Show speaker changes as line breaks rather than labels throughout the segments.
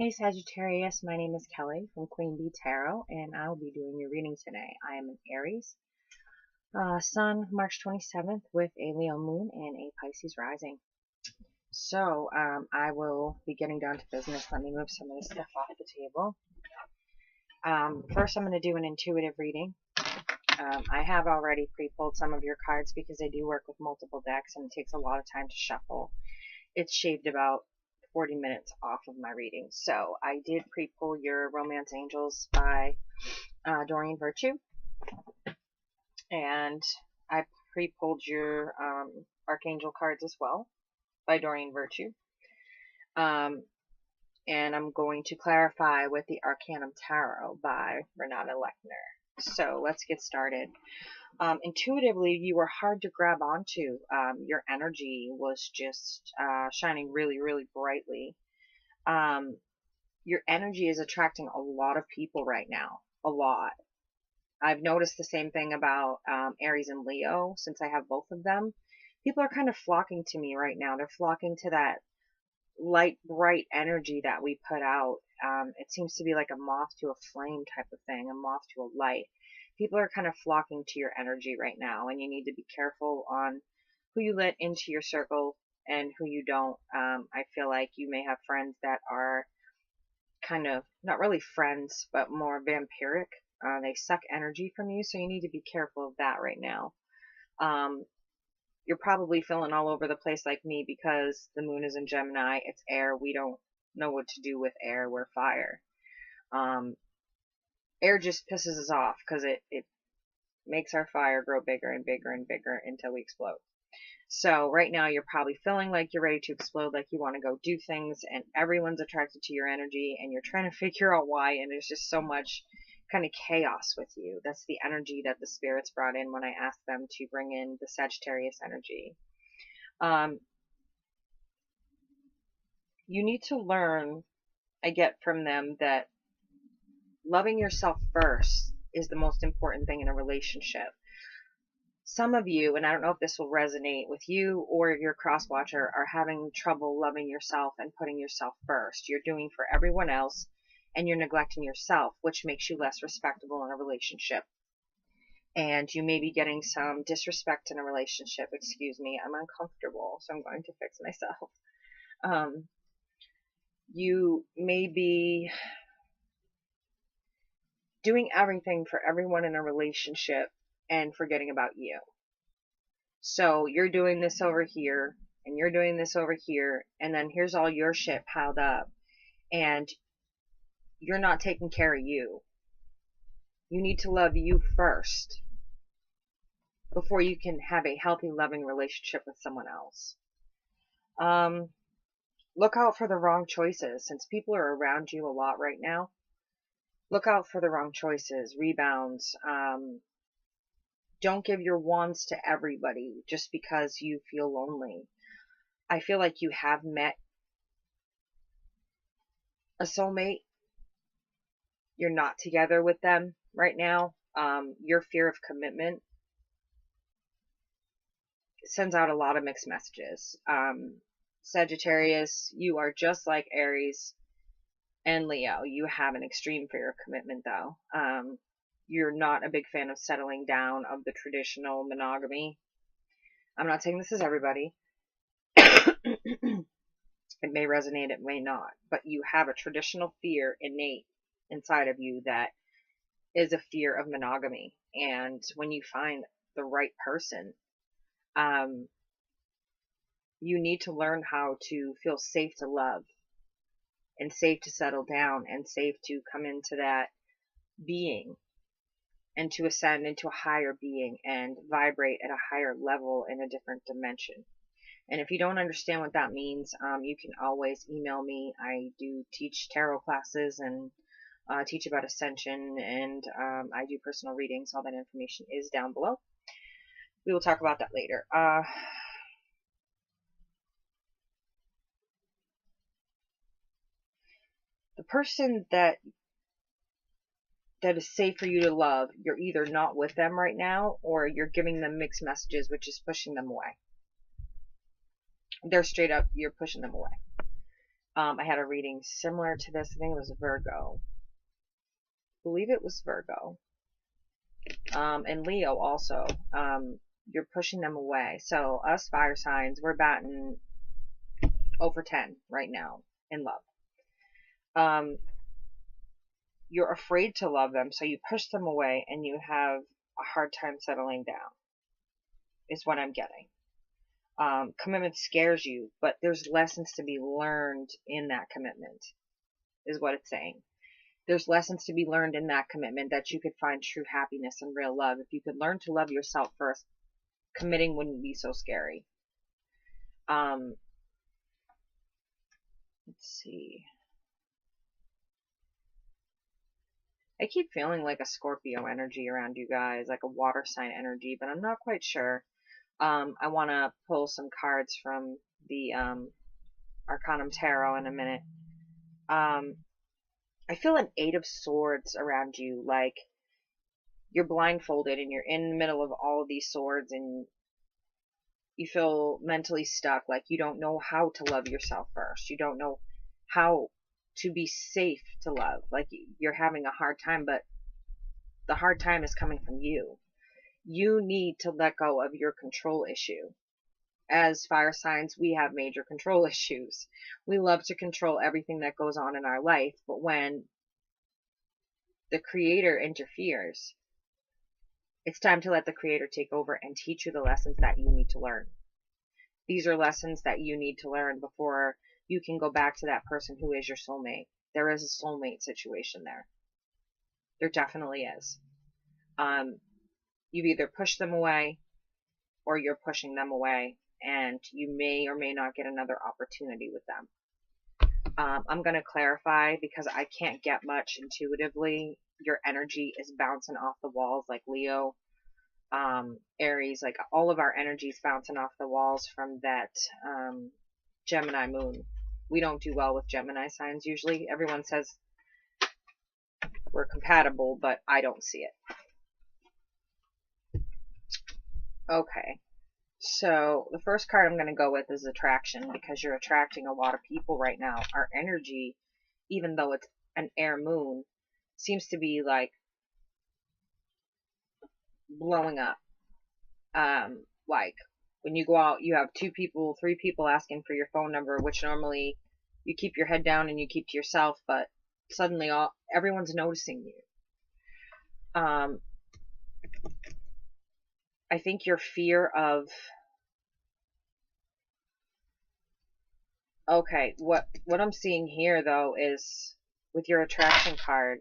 Hey Sagittarius, my name is Kelly from Queen Bee Tarot, and I'll be doing your reading today. I am an Aries, Sun March 27th with a Leo Moon and a Pisces Rising. So I will be getting down to business. Let me move some of this stuff off the table. First, I'm going to do an intuitive reading. I have already pre-pulled some of your cards because I do work with multiple decks, and it takes a lot of time to shuffle. It's shaved about 40 minutes off of my reading. So I did pre-pull your Romance Angels by Doreen Virtue, and I pre-pulled your Archangel cards as well by Doreen Virtue. And I'm going to clarify with the Arcanum Tarot by Renata Lechner. So let's get started. Intuitively, you were hard to grab onto. Your energy was just shining really, really brightly. Your energy is attracting a lot of people right now. A lot. I've noticed the same thing about Aries and Leo, since I have both of them. People are kind of flocking to me right now. They're flocking to that light, bright energy that we put out. It seems to be like a moth to a flame type of thing, a moth to a light. People are kind of flocking to your energy right now, and you need to be careful on who you let into your circle and who you don't. I feel like you may have friends that are kind of not really friends, but more vampiric. They suck energy from you, so you need to be careful of that right now. You're probably feeling all over the place like me because the moon is in Gemini. It's air. We don't know what to do with air. We're fire. Air just pisses us off because it makes our fire grow bigger and bigger and bigger until we explode. So right now you're probably feeling like you're ready to explode, like you want to go do things, and everyone's attracted to your energy, and you're trying to figure out why, and there's just so much kind of chaos with you. That's the energy that the spirits brought in when I asked them to bring in the Sagittarius energy. You need to learn, I get from them, that loving yourself first is the most important thing in a relationship. Some of you, and I don't know if this will resonate with you or your cross-watcher, are having trouble loving yourself and putting yourself first. You're doing for everyone else, and you're neglecting yourself, which makes you less respectable in a relationship. And you may be getting some disrespect in a relationship. Excuse me, I'm uncomfortable, so I'm going to fix myself. You may be doing everything for everyone in a relationship and forgetting about you. So you're doing this over here, and you're doing this over here, and then here's all your shit piled up, and you're not taking care of you. You need to love you first before you can have a healthy, loving relationship with someone else. Look out for the wrong choices, since people are around you a lot right now. Look out for the wrong choices, rebounds. Don't give your wands to everybody just because you feel lonely. I feel like you have met a soulmate. You're not together with them right now. Your fear of commitment sends out a lot of mixed messages. Sagittarius, you are just like Aries and Leo. You have an extreme fear of commitment, though. You're not a big fan of settling down, of the traditional monogamy. I'm not saying this is everybody. It may resonate, it may not. But you have a traditional fear innate inside of you that is a fear of monogamy. And when you find the right person, you need to learn how to feel safe to love, and safe to settle down, and safe to come into that being, and to ascend into a higher being and vibrate at a higher level in a different dimension. And if you don't understand what that means, you can always email me. I do teach tarot classes and teach about ascension, and I do personal readings. All that information is down below. We will talk about that later. The person that is safe for you to love, you're either not with them right now, or you're giving them mixed messages, which is pushing them away. They're straight up, you're pushing them away. I had a reading similar to this. I think it was Virgo. I believe it was Virgo. And Leo also. You're pushing them away. So us fire signs, we're batting over 10 right now in love. You're afraid to love them, so you push them away and you have a hard time settling down, is what I'm getting. Commitment scares you, but there's lessons to be learned in that commitment, is what it's saying. There's lessons to be learned in that commitment, that you could find true happiness and real love. If you could learn to love yourself first, committing wouldn't be so scary. Let's see. I keep feeling like a Scorpio energy around you guys, like a water sign energy, but I'm not quite sure. I want to pull some cards from the Arcanum Tarot in a minute. I feel an 8 of Swords around you, like you're blindfolded and you're in the middle of all of these swords and you feel mentally stuck, like you don't know how to love yourself first. You don't know how to be safe to love. Like you're having a hard time, but the hard time is coming from you. You need to let go of your control issue. As fire signs, we have major control issues. We love to control everything that goes on in our life, but when the Creator interferes, it's time to let the Creator take over and teach you the lessons that you need to learn. These are lessons that you need to learn before you can go back to that person who is your soulmate. There is a soulmate situation there. There definitely is. You've either pushed them away or you're pushing them away, and you may or may not get another opportunity with them. I'm going to clarify because I can't get much intuitively. Your energy is bouncing off the walls like Leo, Aries, like all of our energies bouncing off the walls from that Gemini moon. We don't do well with Gemini signs usually. Everyone says we're compatible, but I don't see it. Okay. So the first card I'm going to go with is attraction, because you're attracting a lot of people right now. Our energy, even though it's an air moon, seems to be like blowing up. Like when you go out, you have 2 people, 3 people asking for your phone number, which normally you keep your head down and you keep to yourself, but suddenly everyone's noticing you. I think your fear of, okay, what I'm seeing here though is with your attraction card,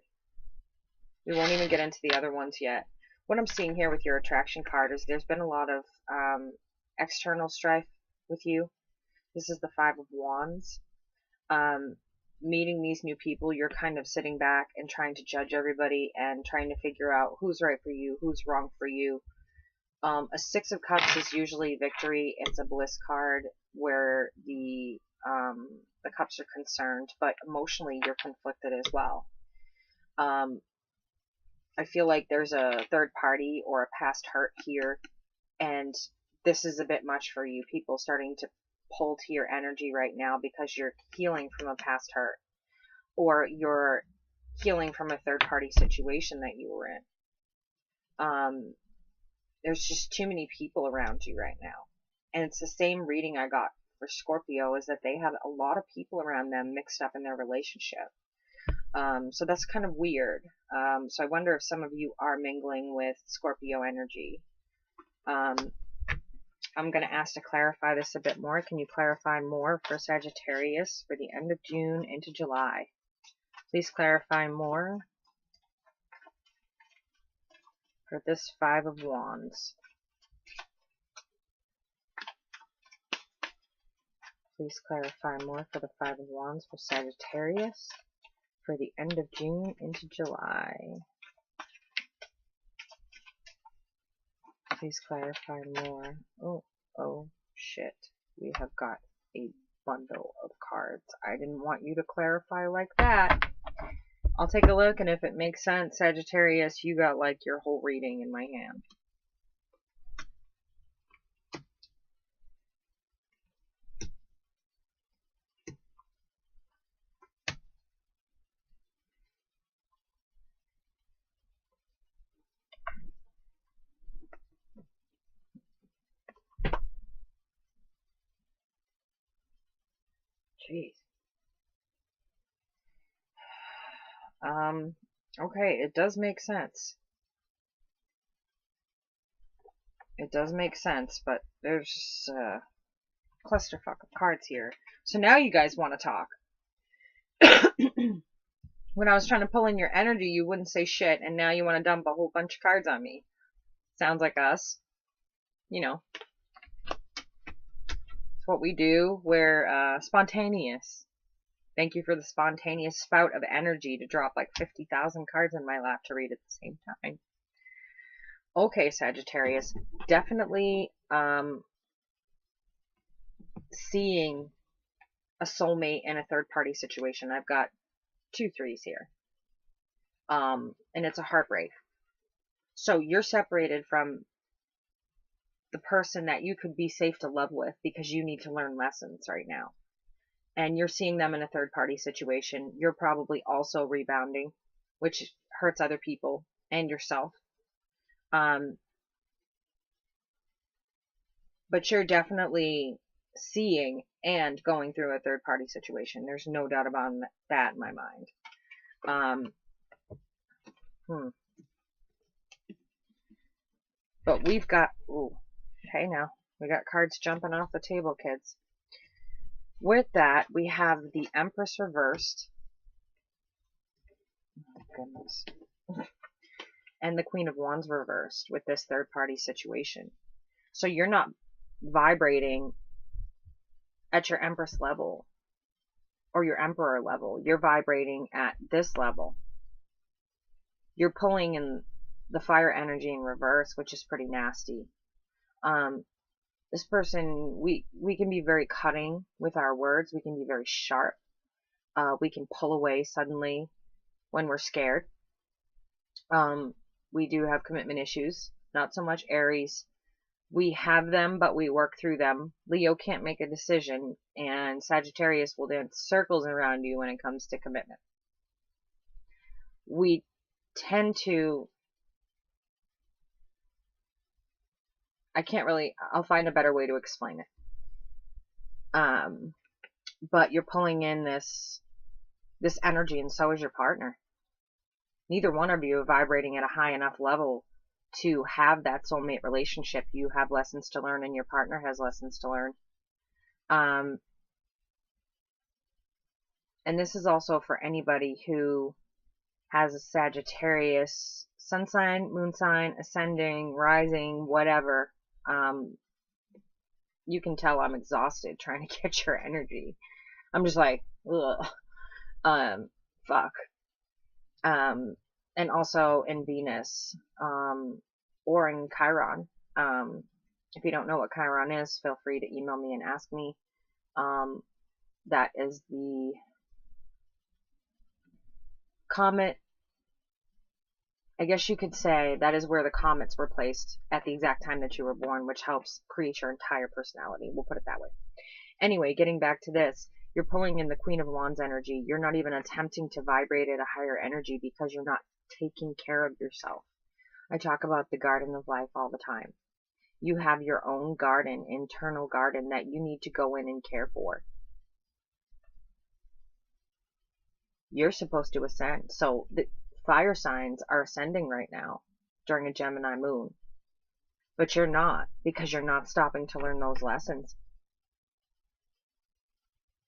we won't even get into the other ones yet. What I'm seeing here with your attraction card is there's been a lot of external strife with you. This is the 5 of Wands. Meeting these new people, you're kind of sitting back and trying to judge everybody and trying to figure out who's right for you, who's wrong for you. A 6 of Cups is usually victory. It's a bliss card where the cups are concerned, but emotionally you're conflicted as well. I feel like there's a third party or a past hurt here, and this is a bit much for you. People starting to pull to your energy right now because you're healing from a past hurt, or you're healing from a third party situation that you were in. There's just too many people around you right now. And it's the same reading I got for Scorpio, is that they have a lot of people around them mixed up in their relationship. So that's kind of weird. So I wonder if some of you are mingling with Scorpio energy. I'm going to ask to clarify this a bit more. Can you clarify more for Sagittarius for the end of June into July? Please clarify more for this 5 of Wands. Please clarify more for the 5 of Wands for Sagittarius for the end of June into July. Please clarify more. Oh shit. We have got a bundle of cards. I didn't want you to clarify like that. I'll take a look, and if it makes sense, Sagittarius, you got like your whole reading in my hand. Jeez. Okay, it does make sense. It does make sense, but there's a clusterfuck of cards here. So now you guys want to talk. When I was trying to pull in your energy, you wouldn't say shit, and now you want to dump a whole bunch of cards on me. Sounds like us. You know. It's what we do. We're spontaneous. Thank you for the spontaneous spout of energy to drop like 50,000 cards in my lap to read at the same time. Okay, Sagittarius. Definitely seeing a soulmate in a third-party situation. I've got 2 threes here. And it's a heartbreak. So you're separated from the person that you could be safe to love with because you need to learn lessons right now. And you're seeing them in a third-party situation. You're probably also rebounding, which hurts other people and yourself. But you're definitely seeing and going through a third-party situation. There's no doubt about that in my mind. But we've got, ooh, hey now, we got cards jumping off the table, kids. With that, we have the Empress reversed. Oh, goodness. And the Queen of Wands reversed with this third-party situation. So you're not vibrating at your Empress level or your Emperor level. You're vibrating at this level. You're pulling in the fire energy in reverse, which is pretty nasty. This person, we can be very cutting with our words. We can be very sharp. We can pull away suddenly when we're scared. We do have commitment issues. Not so much Aries. We have them, but we work through them. Leo can't make a decision, and Sagittarius will dance circles around you when it comes to commitment. We tend to, I'll find a better way to explain it. But you're pulling in this energy, and so is your partner. Neither one of you are vibrating at a high enough level to have that soulmate relationship. You have lessons to learn, and your partner has lessons to learn. And this is also for anybody who has a Sagittarius sun sign, moon sign, ascending, rising, whatever. You can tell I'm exhausted trying to get your energy. I'm just like, ugh. Fuck. And also in Venus, or in Chiron. If you don't know what Chiron is, feel free to email me and ask me. That is the comet. I guess you could say that is where the comets were placed at the exact time that you were born, which helps create your entire personality. We'll put it that way. Anyway, getting back to this, you're pulling in the Queen of Wands energy. You're not even attempting to vibrate at a higher energy because you're not taking care of yourself. I talk about the garden of life all the time. You have your own garden, internal garden, that you need to go in and care for. You're supposed to ascend. So the fire signs are ascending right now during a Gemini moon. But you're not, because you're not stopping to learn those lessons.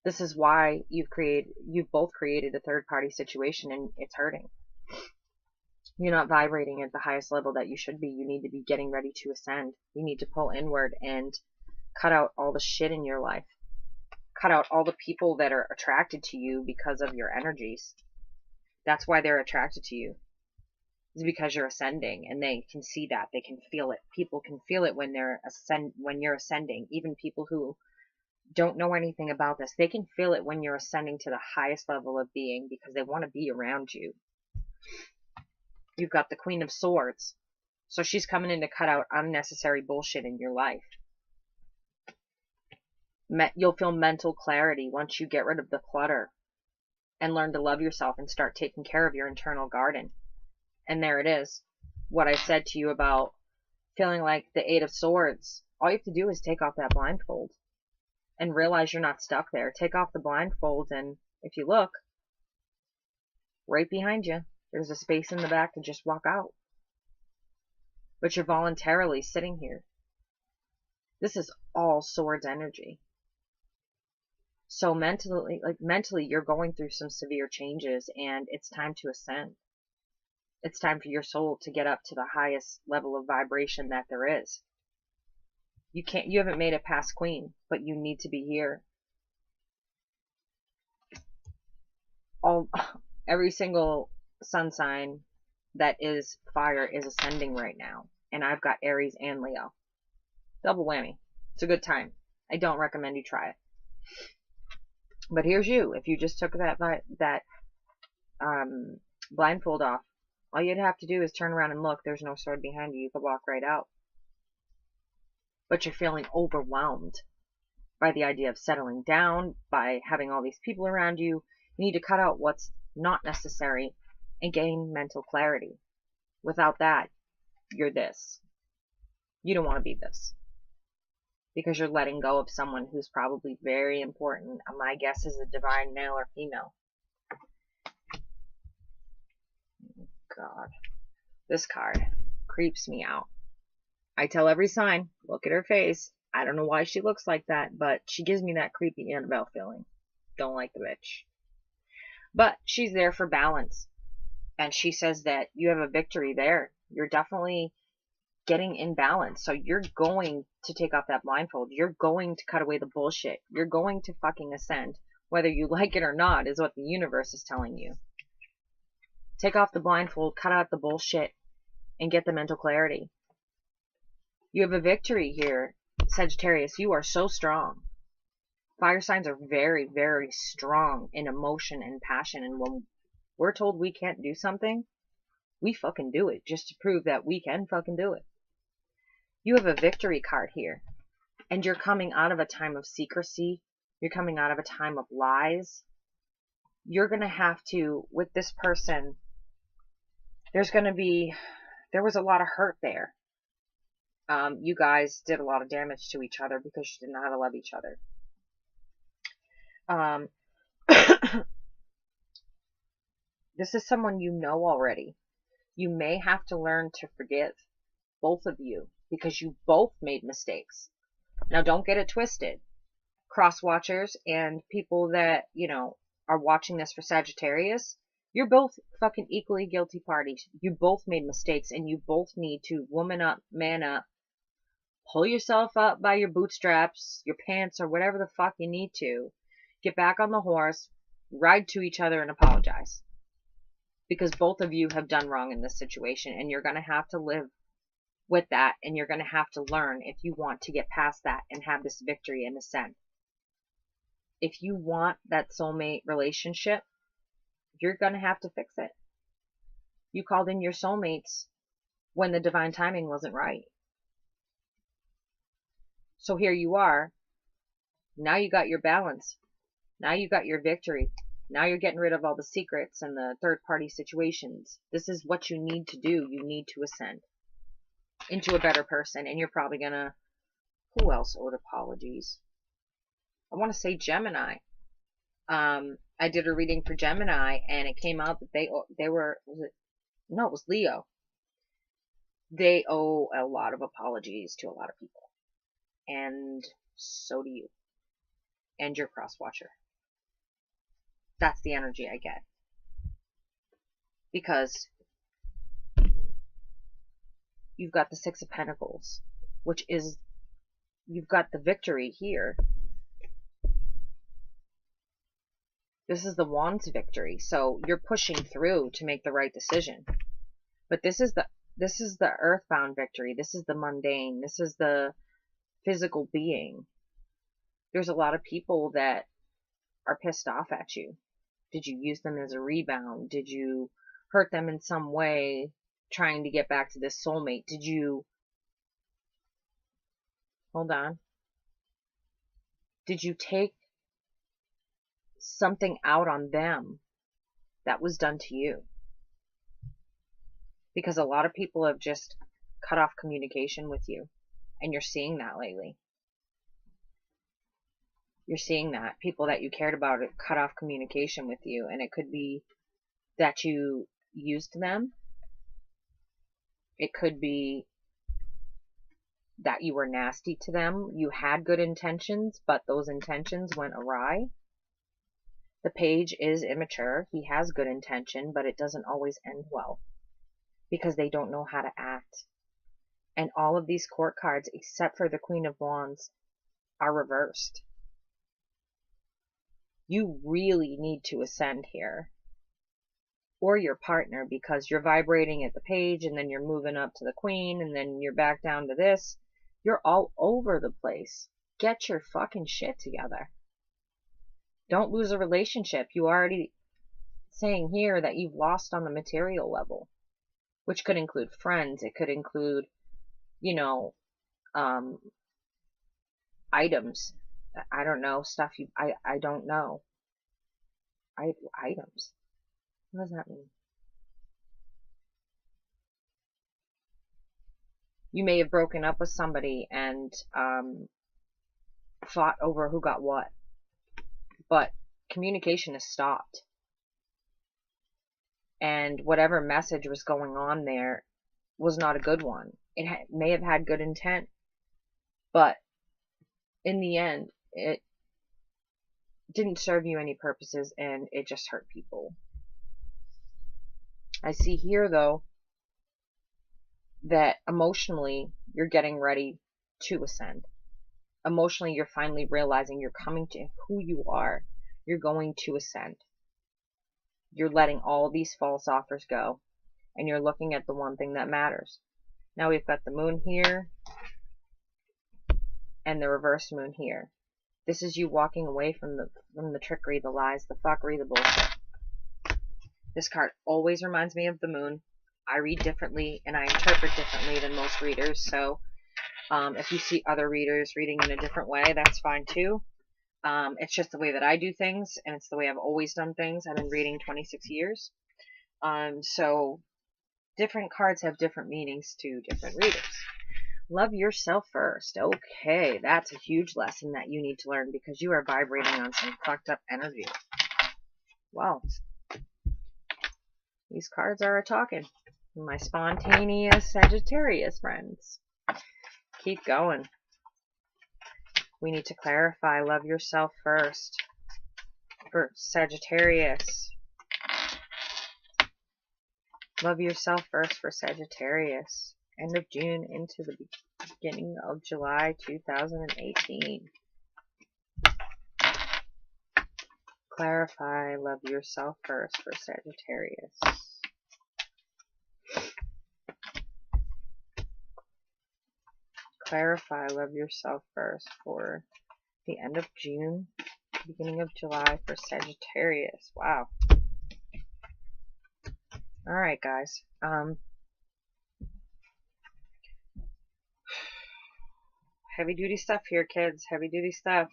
This is why you've both created a third-party situation, and it's hurting. You're not vibrating at the highest level that you should be. You need to be getting ready to ascend. You need to pull inward and cut out all the shit in your life. Cut out all the people that are attracted to you because of your energies. That's why they're attracted to you. It's because you're ascending, and they can see that. They can feel it. People can feel it when you're ascending. Even people who don't know anything about this, they can feel it when you're ascending to the highest level of being, because they want to be around you. You've got the Queen of Swords, so she's coming in to cut out unnecessary bullshit in your life. You'll feel mental clarity once you get rid of the clutter and learn to love yourself and start taking care of your internal garden. And there it is. What I said to you about feeling like the Eight of Swords. All you have to do is take off that blindfold. and realize you're not stuck there. Take off the blindfold, and if you look, right behind you, there's a space in the back to just walk out. But you're voluntarily sitting here. This is all swords energy. So mentally, you're going through some severe changes, and it's time to ascend. It's time for your soul to get up to the highest level of vibration that there is. You haven't made it past Queen, but you need to be here. Every single sun sign that is fire is ascending right now. And I've got Aries and Leo. Double whammy. It's a good time. I don't recommend you try it. But here's you. If you just took that blindfold off, all you'd have to do is turn around and look. There's no sword behind you. You could walk right out. But you're feeling overwhelmed by the idea of settling down, by having all these people around you. You need to cut out what's not necessary and gain mental clarity. Without that, you're this. You don't want to be this. Because you're letting go of someone who's probably very important. My guess is a divine male or female. God. This card creeps me out. I tell every sign, look at her face. I don't know why she looks like that, but she gives me that creepy Annabelle feeling. Don't like the bitch. But she's there for balance. And she says that you have a victory there. You're definitely getting in balance. So you're going to take off that blindfold. You're going to cut away the bullshit. You're going to fucking ascend. Whether you like it or not is what the universe is telling you. Take off the blindfold, cut out the bullshit, and get the mental clarity. You have a victory here, Sagittarius. You are so strong. Fire signs are very, very strong in emotion and passion. And when we're told we can't do something, we fucking do it just to prove that we can fucking do it. You have a victory card here. And you're coming out of a time of secrecy. You're coming out of a time of lies. You're going to have to, with this person, there was a lot of hurt there. You guys did a lot of damage to each other because you didn't know how to love each other. This is someone you know already. You may have to learn to forgive, both of you, because you both made mistakes. Now, don't get it twisted. Cross-watchers and people that, are watching this for Sagittarius, you're both fucking equally guilty parties. You both made mistakes, and you both need to woman up, man up, pull yourself up by your bootstraps, your pants, or whatever the fuck you need to. Get back on the horse, ride to each other, and apologize. Because both of you have done wrong in this situation, and you're going to have to live with that, and you're going to have to learn if you want to get past that and have this victory and ascend. If you want that soulmate relationship, you're going to have to fix it. You called in your soulmates when the divine timing wasn't right. So here you are. Now you got your balance. Now you got your victory. Now you're getting rid of all the secrets and the third-party situations. This is what you need to do. You need to ascend into a better person. And you're probably going to... Who else owed apologies? I want to say Gemini. I did a reading for Gemini, and it came out that they were... No, it was Leo. They owe a lot of apologies to a lot of people. And so do you. And your cross-watcher. That's the energy I get. Because you've got the Six of Pentacles, which is, you've got the victory here. This is the Wands victory. So you're pushing through to make the right decision. But this is the earthbound victory. This is the mundane. This is the physical being. There's a lot of people that are pissed off at you. Did you use them as a rebound? Did you hurt them in some way trying to get back to this soulmate? Did you... Hold on. Did you take something out on them that was done to you? Because a lot of people have just cut off communication with you. And you're seeing that lately. You're seeing that. People that you cared about cut off communication with you, and it could be that you used them. It could be that you were nasty to them. You had good intentions, but those intentions went awry. The page is immature. He has good intention, but it doesn't always end well because they don't know how to act. And all of these court cards, except for the Queen of Wands, are reversed. You really need to ascend here. Or your partner, because you're vibrating at the page and then you're moving up to the Queen and then you're back down to this. You're all over the place. Get your fucking shit together. Don't lose a relationship. You already saying here that you've lost on the material level, which could include friends. It could include, you know, items. I don't know, stuff I don't know. Items. What does that mean? You may have broken up with somebody and fought over who got what, but communication is stopped. And whatever message was going on there was not a good one. It may have had good intent, but in the end, it didn't serve you any purposes and it just hurt people. I see here, though, that emotionally you're getting ready to ascend. Emotionally, you're finally realizing you're coming to who you are. You're going to ascend. You're letting all these false offers go, and you're looking at the one thing that matters. Now we've got the moon here and the reverse moon here. This is you walking away from the trickery, the lies, the fuckery, the bullshit. This card always reminds me of the moon. I read differently and I interpret differently than most readers, so if you see other readers reading in a different way, that's fine too. It's just the way that I do things, and it's the way I've always done things. I've been reading 26 years. So different cards have different meanings to different readers. Love yourself first. Okay, that's a huge lesson that you need to learn because you are vibrating on some fucked up energy. Wow. These cards are a-talking. My spontaneous Sagittarius friends. Keep going. We need to clarify. Love yourself first. For Sagittarius. Love yourself first for Sagittarius. End of June into the beginning of July 2018. Clarify. Love yourself first for Sagittarius. Clarify. Love yourself first for the end of June, beginning of July for Sagittarius. Wow. Alright, guys. Heavy duty stuff here, kids. Heavy duty stuff.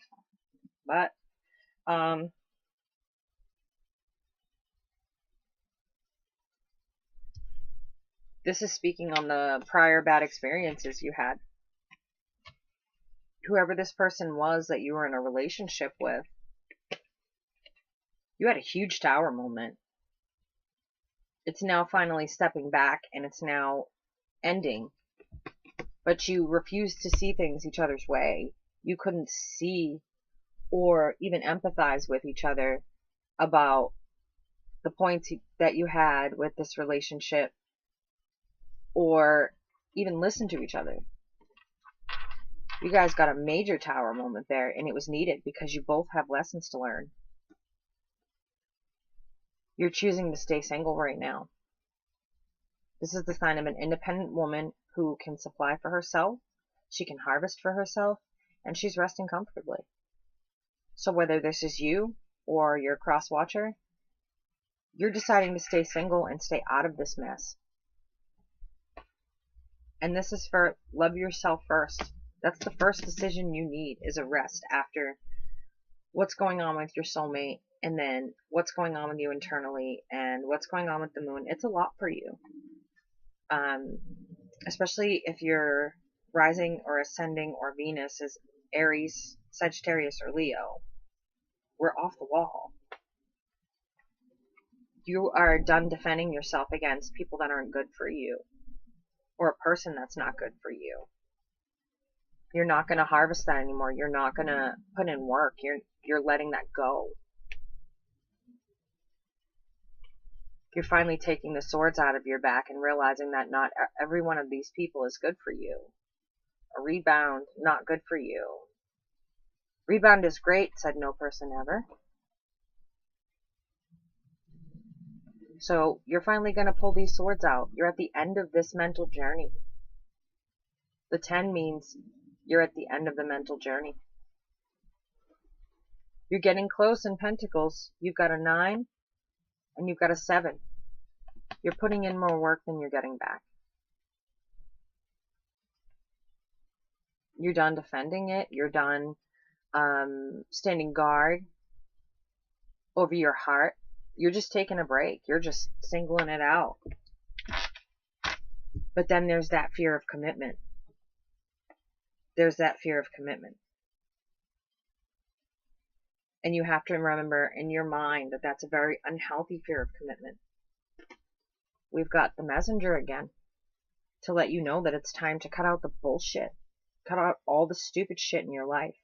But, this is speaking on the prior bad experiences you had. Whoever this person was that you were in a relationship with, you had a huge tower moment. It's now finally stepping back and it's now ending. But you refused to see things each other's way. You couldn't see or even empathize with each other about the points that you had with this relationship, or even listen to each other. You guys got a major tower moment there, and it was needed because you both have lessons to learn. You're choosing to stay single right now. This is the sign of an independent woman who can supply for herself, she can harvest for herself, and she's resting comfortably. So whether this is you or your cross-watcher, you're deciding to stay single and stay out of this mess. And this is for love yourself first. That's the first decision you need, is a rest after what's going on with your soulmate, and then what's going on with you internally, and what's going on with the moon. It's a lot for you. Especially if you're rising or ascending or Venus is Aries, Sagittarius or Leo, we're off the wall. You are done defending yourself against people that aren't good for you, or a person that's not good for you. You're not going to harvest that anymore. You're not going to put in work. You're letting that go. You're finally taking the swords out of your back and realizing that not every one of these people is good for you. A rebound, not good for you. Rebound is great, said no person ever. So you're finally going to pull these swords out. You're at the end of this mental journey. The 10 means you're at the end of the mental journey. You're getting close in Pentacles. You've got a 9 and you've got a 7. You're putting in more work than you're getting back. You're done defending it. You're done standing guard over your heart. You're just taking a break. You're just singling it out. But then there's that fear of commitment. There's that fear of commitment. And you have to remember in your mind that that's a very unhealthy fear of commitment. We've got the messenger again to let you know that it's time to cut out the bullshit. Cut out all the stupid shit in your life.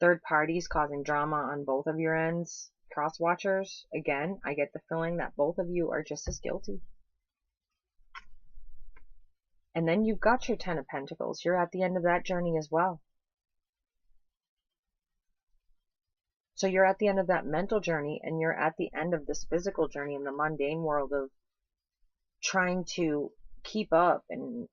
Third parties causing drama on both of your ends. Cross watchers, again, I get the feeling that both of you are just as guilty. And then you've got your 10 of Pentacles. You're at the end of that journey as well. So you're at the end of that mental journey, and you're at the end of this physical journey in the mundane world of trying to keep up and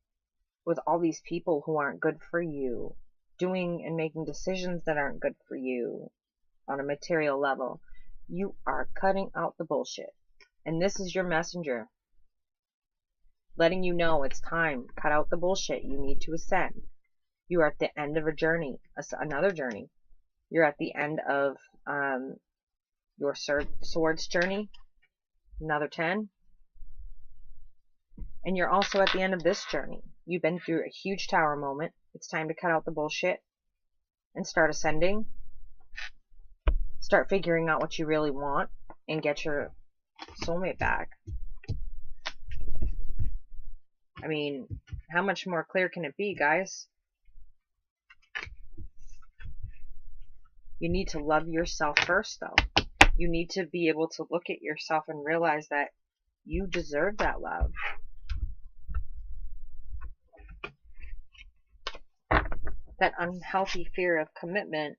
with all these people who aren't good for you, doing and making decisions that aren't good for you on a material level. You are cutting out the bullshit. And this is your messenger, letting you know it's time. Cut out the bullshit. You need to ascend. You are at the end of a journey, another journey. You're at the end of your swords journey, another 10. And you're also at the end of this journey. You've been through a huge tower moment. It's time to cut out the bullshit and start ascending. Start figuring out what you really want and get your soulmate back. I mean, how much more clear can it be, guys? You need to love yourself first, though. You need to be able to look at yourself and realize that you deserve that love. That unhealthy fear of commitment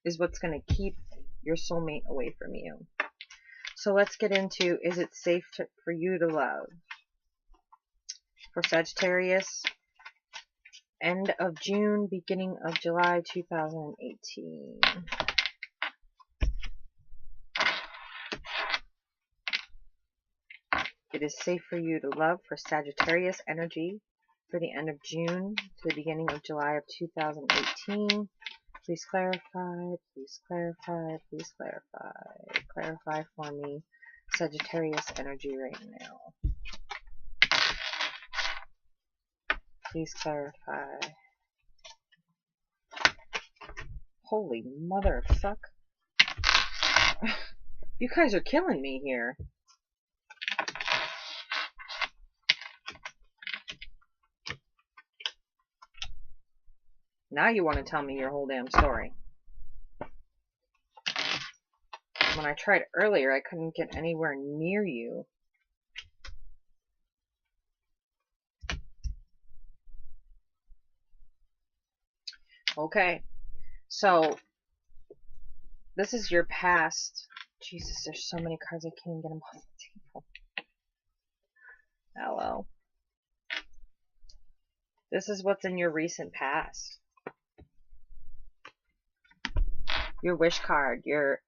is what's going to keep your soulmate away from you. So let's get into, is it safe for you to love? For Sagittarius, end of June, beginning of July 2018. It is safe for you to love for Sagittarius energy for the end of June to the beginning of July of 2018. Please clarify, please clarify, please clarify. Clarify for me Sagittarius energy right now. Please clarify. Holy motherfuck. You guys are killing me here. Now you want to tell me your whole damn story. When I tried earlier, I couldn't get anywhere near you. Okay, so this is your past. Jesus, there's so many cards I can't even get them off the table. Hello. This is what's in your recent past. Your wish card, your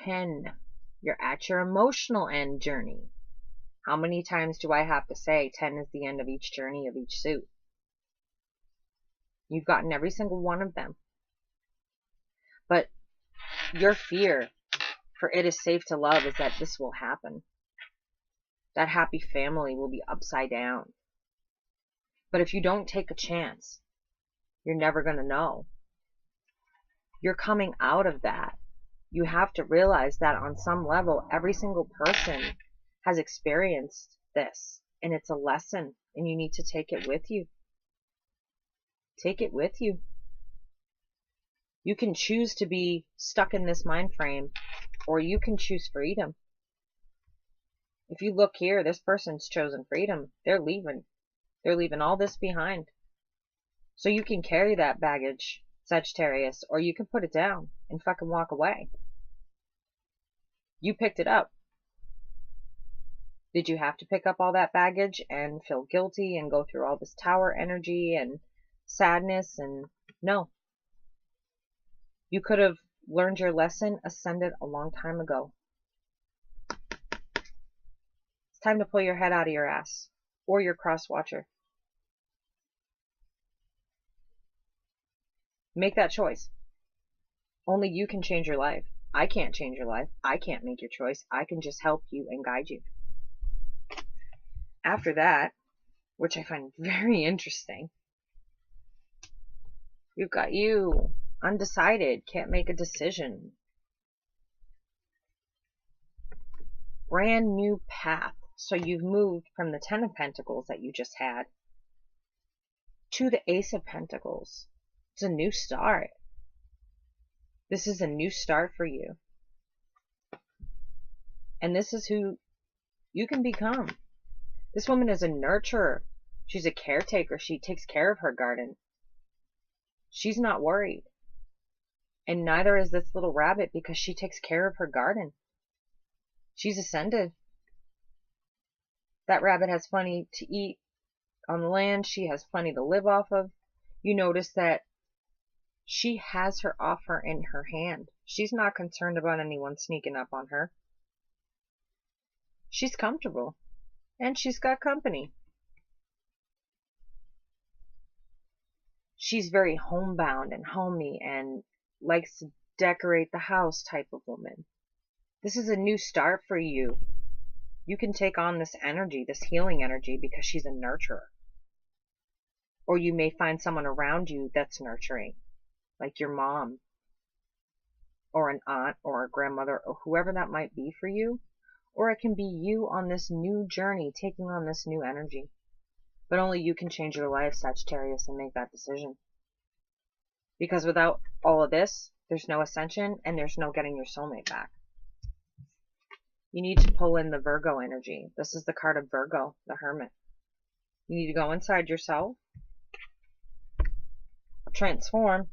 10. You're at your emotional end journey. How many times do I have to say 10 is the end of each journey of each suit? You've gotten every single one of them. But your fear for it is safe to love is that this will happen. That happy family will be upside down. But if you don't take a chance, You're never going to know. You're coming out of that. You have to realize that on some level, every single person has experienced this, and it's a lesson, and you need to take it with you. Take it with you. You can choose to be stuck in this mind frame, or you can choose freedom. If you look here, this person's chosen freedom. They're leaving. They're leaving all this behind. So you can carry that baggage, Sagittarius, or you can put it down and fucking walk away. You picked it up. Did you have to pick up all that baggage and feel guilty and go through all this tower energy and sadness? And no. You could have learned your lesson, ascended a long time ago. It's time to pull your head out of your ass, or your cross watcher. Make that choice. Only you can change your life. I can't change your life. I can't make your choice. I can just help you and guide you. After that, which I find very interesting, you've got you, undecided, can't make a decision. Brand new path. So you've moved from the 10 of Pentacles that you just had to the Ace of Pentacles. It's a new start. This is a new start for you. And this is who you can become. This woman is a nurturer. She's a caretaker. She takes care of her garden. She's not worried. And neither is this little rabbit, because she takes care of her garden. She's ascended. That rabbit has plenty to eat on the land. She has plenty to live off of. You notice that she has her offer in her hand. She's not concerned about anyone sneaking up on her. She's comfortable. And she's got company. She's very homebound and homey and likes to decorate the house type of woman. This is a new start for you. You can take on this energy, this healing energy, because she's a nurturer. Or you may find someone around you that's nurturing, like your mom, or an aunt, or a grandmother, or whoever that might be for you. Or it can be you on this new journey, taking on this new energy. But only you can change your life, Sagittarius, and make that decision. Because without all of this, there's no ascension, and there's no getting your soulmate back. You need to pull in the Virgo energy. This is the card of Virgo, the Hermit. You need to go inside yourself, transform,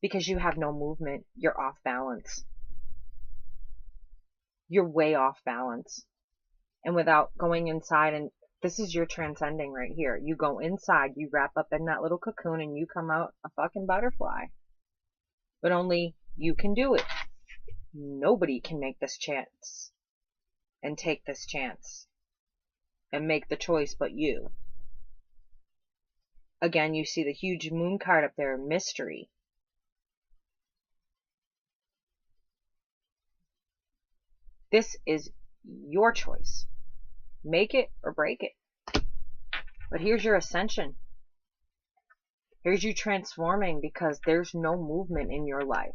because you have no movement. You're off balance. You're way off balance. And without going inside, and this is your transcending right here. You go inside, you wrap up in that little cocoon, and you come out a fucking butterfly. But only you can do it. Nobody can make this chance and take this chance and make the choice but you. Again, you see the huge moon card up there, mystery. This is your choice. Make it or break it. But here's your ascension. Here's you transforming, because there's no movement in your life.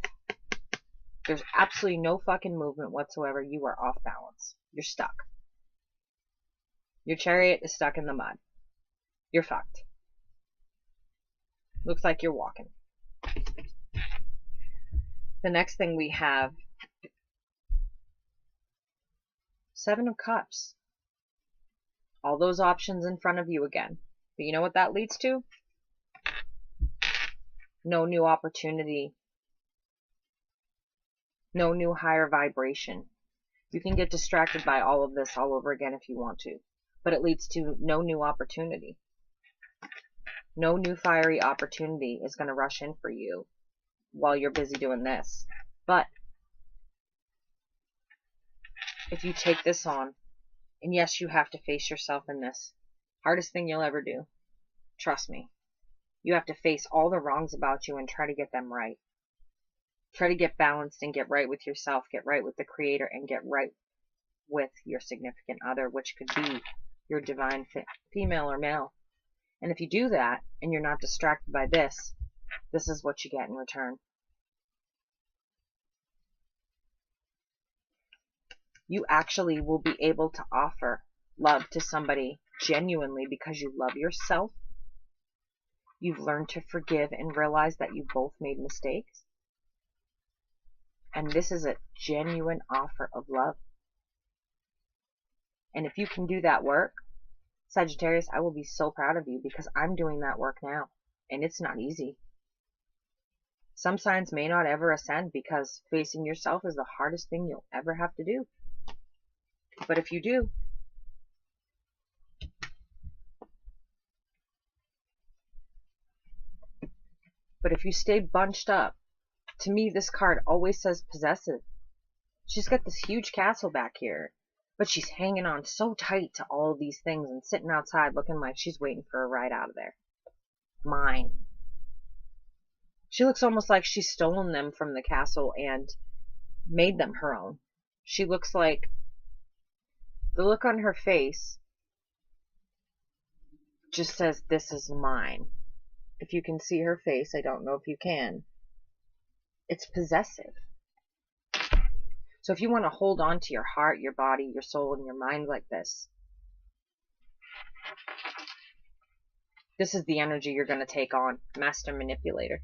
There's absolutely no fucking movement whatsoever. You are off balance. You're stuck. Your chariot is stuck in the mud. You're fucked. Looks like you're walking. The next thing we have, 7 of Cups. All those options in front of you again. But you know what that leads to? No new opportunity. No new higher vibration. You can get distracted by all of this all over again if you want to. But it leads to no new opportunity. No new fiery opportunity is going to rush in for you while you're busy doing this. But if you take this on, and yes, you have to face yourself in this. Hardest thing you'll ever do. Trust me. You have to face all the wrongs about you and try to get them right. Try to get balanced and get right with yourself, get right with the Creator, and get right with your significant other, which could be your divine female or male. And if you do that, and you're not distracted by this, this is what you get in return. You actually will be able to offer love to somebody genuinely because you love yourself. You've learned to forgive and realize that you both made mistakes. And this is a genuine offer of love. And if you can do that work, Sagittarius, I will be so proud of you because I'm doing that work now. And it's not easy. Some signs may not ever ascend because facing yourself is the hardest thing you'll ever have to do. But if you do, but if you stay bunched up, to me this card always says possessive. She's got this huge castle back here, but she's hanging on so tight to all of these things and sitting outside looking like she's waiting for a ride out of there. Mine. She looks almost like she's stolen them from the castle and made them her own. She looks like the look on her face just says, this is mine. If you can see her face, I don't know if you can. It's possessive. So if you want to hold on to your heart, your body, your soul, and your mind like this, this is the energy you're going to take on. Master Manipulator.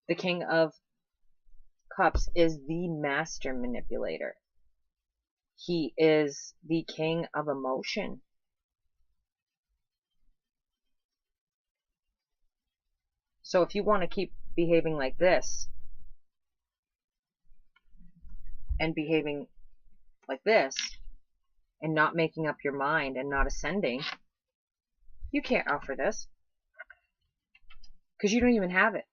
The King of Cups is the Master Manipulator. He is the king of emotion. So if you want to keep behaving like this, and behaving like this, and not making up your mind and not ascending, you can't offer this. Because you don't even have it.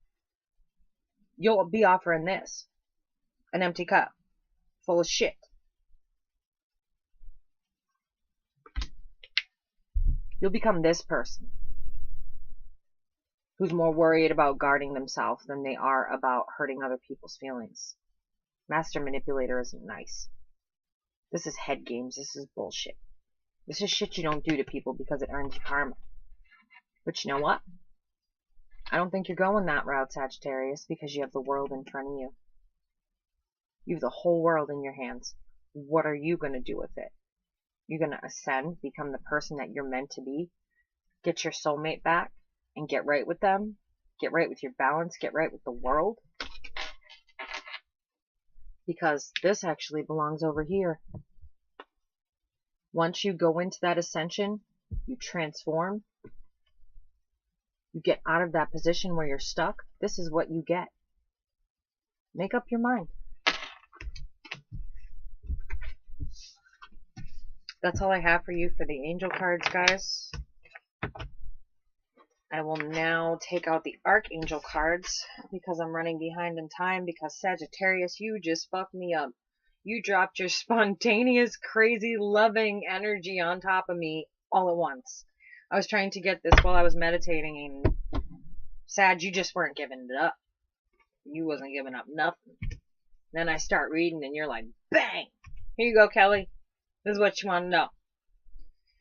You'll be offering this. An empty cup. Full of shit. You'll become this person. Who's more worried about guarding themselves than they are about hurting other people's feelings. Master Manipulator isn't nice. This is head games. This is bullshit. This is shit you don't do to people because it earns you karma. But you know what? I don't think you're going that route, Sagittarius, because you have the world in front of you. You have the whole world in your hands. What are you going to do with it? You're going to ascend, become the person that you're meant to be, get your soulmate back, and get right with them, get right with your balance, get right with the world. Because this actually belongs over here. Once you go into that ascension, you transform, you get out of that position where you're stuck, this is what you get. Make up your mind. That's all I have for you for the angel cards, guys. I will now take out the archangel cards because I'm running behind in time because Sagittarius, you just fucked me up. You dropped your spontaneous, crazy, loving energy on top of me all at once. I was trying to get this while I was meditating, and Sag, you just weren't giving it up. You wasn't giving up nothing. Then I start reading, and you're like, bang! Here you go, Kelly. This is what you want to know.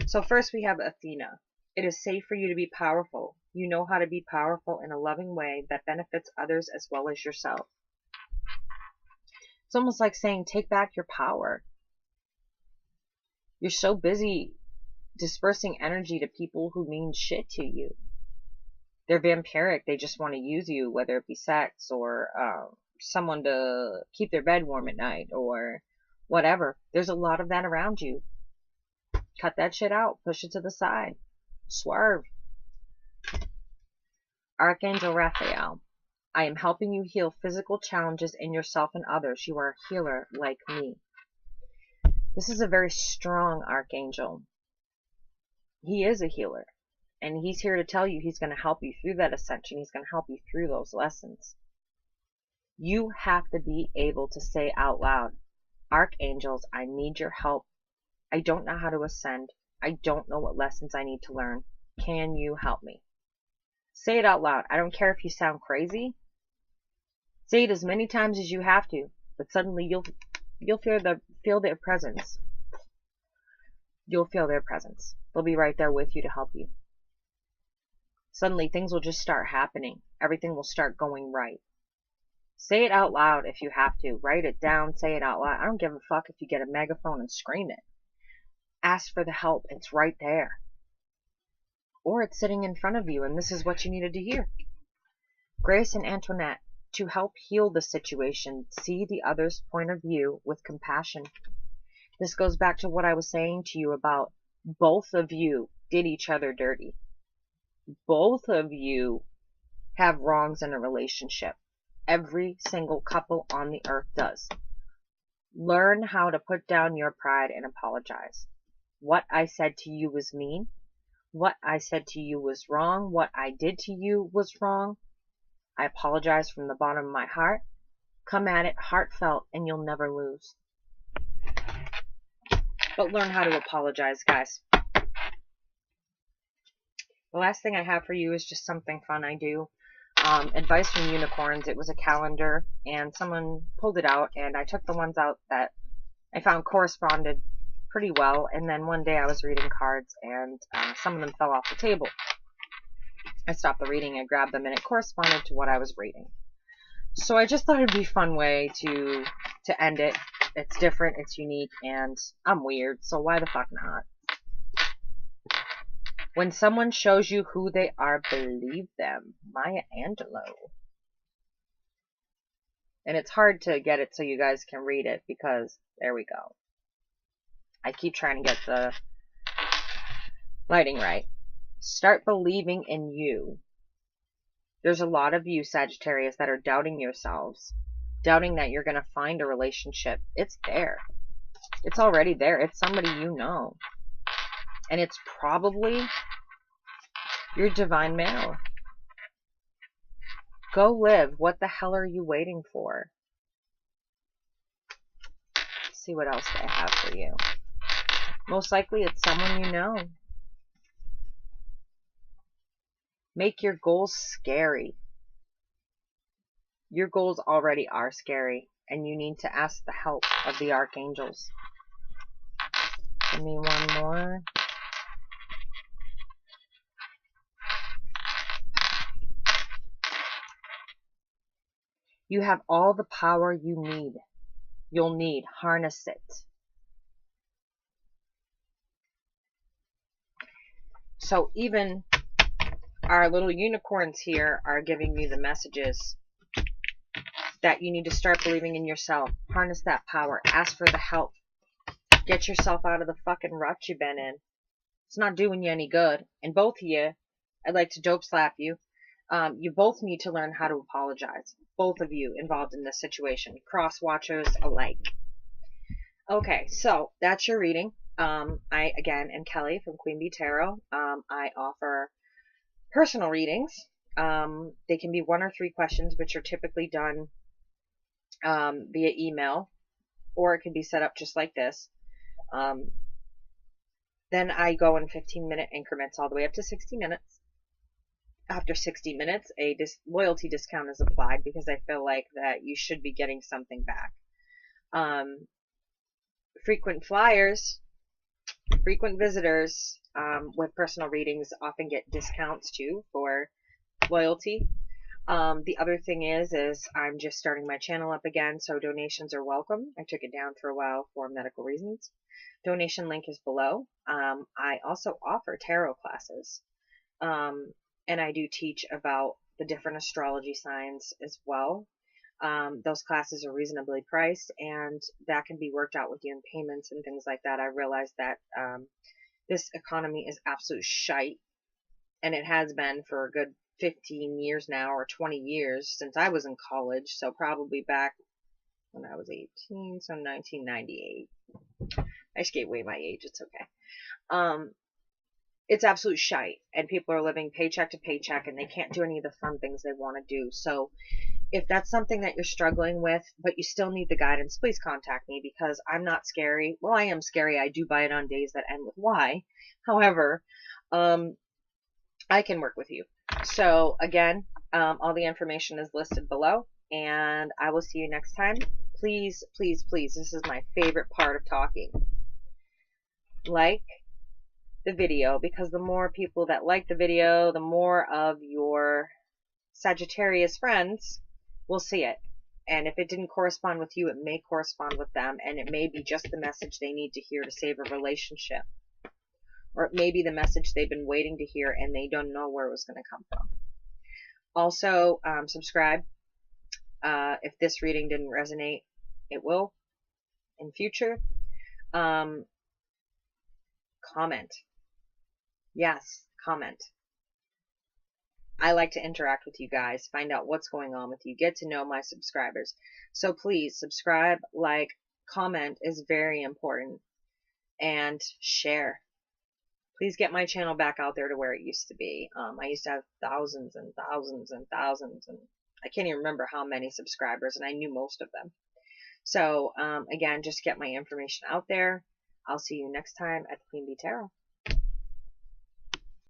So first we have Athena. It is safe for you to be powerful. You know how to be powerful in a loving way that benefits others as well as yourself. It's almost like saying, take back your power. You're so busy dispersing energy to people who mean shit to you. They're vampiric. They just want to use you, whether it be sex or someone to keep their bed warm at night or whatever. There's a lot of that around you. Cut that shit out. Push it to the side. Swerve. Archangel Raphael. I am helping you heal physical challenges in yourself and others. You are a healer like me. This is a very strong archangel. He is a healer. And he's here to tell you he's going to help you through that ascension. He's going to help you through those lessons. You have to be able to say out loud, Archangels, I need your help. I don't know how to ascend. I don't know what lessons I need to learn. Can you help me? Say it out loud. I don't care if you sound crazy. Say it as many times as you have to, but suddenly you'll feel their presence. You'll feel their presence. They'll be right there with you to help you. Suddenly things will just start happening. Everything will start going right. Say it out loud if you have to. Write it down, say it out loud. I don't give a fuck if you get a megaphone and scream it. Ask for the help. It's right there. Or it's sitting in front of you and this is what you needed to hear. Grace and Antoinette, to help heal the situation, see the other's point of view with compassion. This goes back to what I was saying to you about both of you did each other dirty. Both of you have wrongs in a relationship. Every single couple on the earth does. Learn how to put down your pride and apologize. What I said to you was mean. What I said to you was wrong. What I did to you was wrong. I apologize from the bottom of my heart. Come at it heartfelt and you'll never lose. But learn how to apologize, guys. The last thing I have for you is just something fun I do. Advice from Unicorns. It was a calendar and someone pulled it out and I took the ones out that I found corresponded pretty well, and then one day I was reading cards and some of them fell off the table. I stopped the reading, I grabbed them, and it corresponded to what I was reading. So I just thought it'd be a fun way to end it. It's different, it's unique, and I'm weird, so why the fuck not? When someone shows you who they are, believe them. Maya Angelou. And it's hard to get it so you guys can read it because there we go. I keep trying to get the lighting right. Start believing in you. There's a lot of you, Sagittarius, that are doubting yourselves. Doubting that you're going to find a relationship. It's there. It's already there. It's somebody you know. And it's probably your divine male. Go live. What the hell are you waiting for? Let's see what else I have for you. Most likely it's someone you know. Make your goals scary. Your goals already are scary, and you need to ask the help of the archangels. Give me one more. You have all the power you need. You'll need. Harness it. So even our little unicorns here are giving you the messages that you need to start believing in yourself. Harness that power. Ask for the help. Get yourself out of the fucking rut you've been in. It's not doing you any good. And both of you, I'd like to dope slap you. You both need to learn how to apologize. Both of you involved in this situation. Cross watchers alike. Okay, so that's your reading. I, again, am Kelly from Queen Bee Tarot. I offer personal readings. They can be 1 or 3 questions, which are typically done via email, or it can be set up just like this. Then I go in 15-minute increments all the way up to 60 minutes. After 60 minutes, a loyalty discount is applied because I feel like that you should be getting something back. Frequent flyers, frequent visitors with personal readings often get discounts too for loyalty. The other thing is I'm just starting my channel up again, so donations are welcome. I took it down for a while for medical reasons. Donation link is below. I also offer tarot classes, and I do teach about the different astrology signs as well. Those classes are reasonably priced, and that can be worked out with you in payments and things like that. I realize that this economy is absolute shite, and it has been for a good 15 years now, or 20 years since I was in college, so probably back when I was 18, so 1998. I just gave away my age, it's okay. It's absolute shite, and people are living paycheck to paycheck, and they can't do any of the fun things they want to do. So if that's something that you're struggling with, but you still need the guidance, please contact me, because I'm not scary. Well, I am scary. I do buy it on days that end with Y. However, I can work with you. So again, all the information is listed below, and I will see you next time. Please, please, please, this is my favorite part of talking. Like, the video, because the more people that like the video, the more of your Sagittarius friends will see it. And if it didn't correspond with you, it may correspond with them, and it may be just the message they need to hear to save a relationship. Or it may be the message they've been waiting to hear and they don't know where it was going to come from. Also, subscribe. If this reading didn't resonate, it will in future. Comment. Yes, comment. I like to interact with you guys, find out what's going on with you, get to know my subscribers. So please subscribe, like, comment is very important, and share. Please get my channel back out there to where it used to be. I used to have thousands and thousands and thousands, and I can't even remember how many subscribers, and I knew most of them. So again, just get my information out there. I'll see you next time at the Queen Bee Tarot.